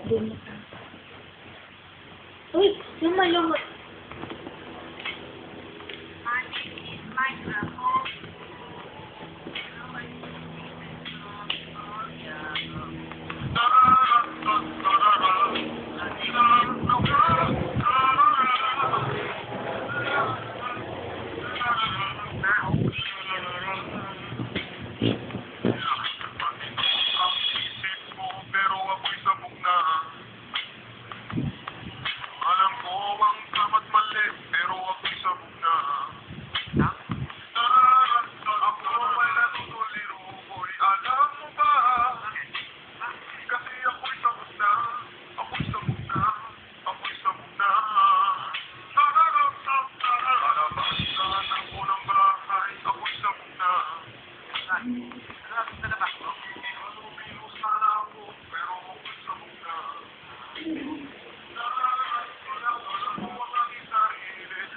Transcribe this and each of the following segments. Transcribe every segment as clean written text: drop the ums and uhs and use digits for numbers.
Doon na pa. Uy, lumalungot. Alam ko ang tama't mali, pero ako'y sabog na. Ako ay natutuliro, boy, alam mo ba? Kasi ako'y sabog na, ako'y sabog na, ako'y sabog na. Kalabasan ng unang bahay, ako'y sabog na. Malumino sana ako, pero ako'y sabog na.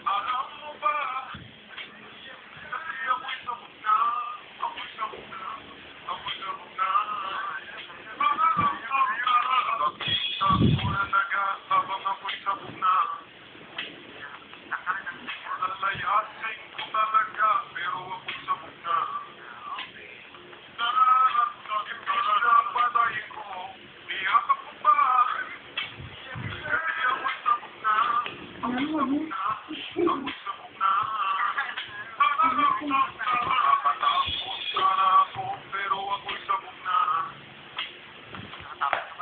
Alam mo ba? Kasi ako'y sabog na, ako'y sabog na, ako'y sabog na. Nakita ko na daga habang ako'y sabog na. Lalayasin ko talaga, pero ako'y sabog na. Patayin ko, niyakap ko pa. Kasi ako'y sabog na, ako'y sabog na, ako'y sabog na. Nakatapos sana ako, pero ako'y sabog na.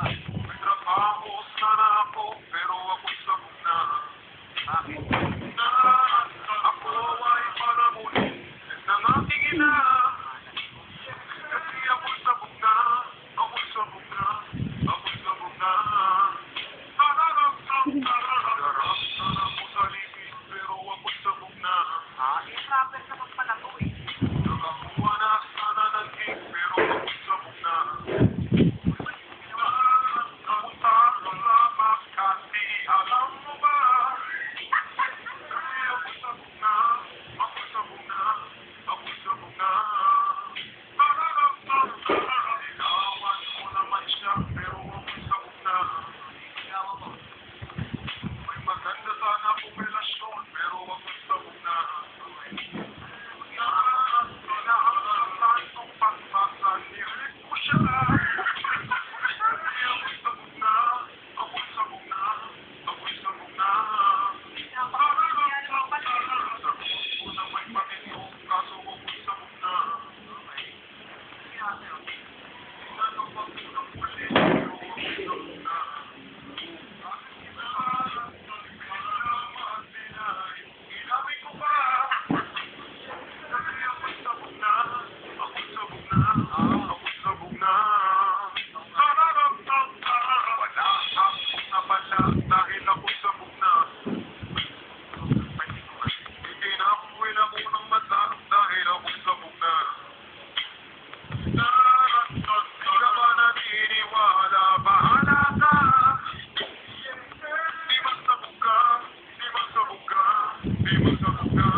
May trabaho sana ako, pero ako'y sabog na. Ako ay palamunin ng aking ina. Kasi ako'y sabog na, ako'y sabog na, ako'y sabog na. Darap sana ako sa libig, pero ako'y sabog na. Nakakuha na sana ng cake, pero ako'y sabog na. Napunta ko sa Makati, alam mo ba? Kasi ako'y sabog na, ako'y sabog na, ako'y sabog na. Sigawan ko naman siya, pero ako'y sabog na. May maganda sana akong relasyon, pero ako'y sabog na. Pinahangatan kong pagpasan, nirip ko siya. Kasi ako'y sabog na, ako'y sabog na, ako'y sabog na. Sagot ko na may patinyo, kaso ako'y sabog na. Tinanong ako ng muli, pero ako'y sabog na. Inamin ko pa. Kasi ako'y sabog na, ako'y sabog na, ako'y sabog na. Wala akong napala dahil ako'y sabog na. Itinapoy na munang mata dahil ako'y sabog na. Di ka ba naniniwala? Bahala ka. Di man sabog ka, di man sabog ka, di man sabog ka.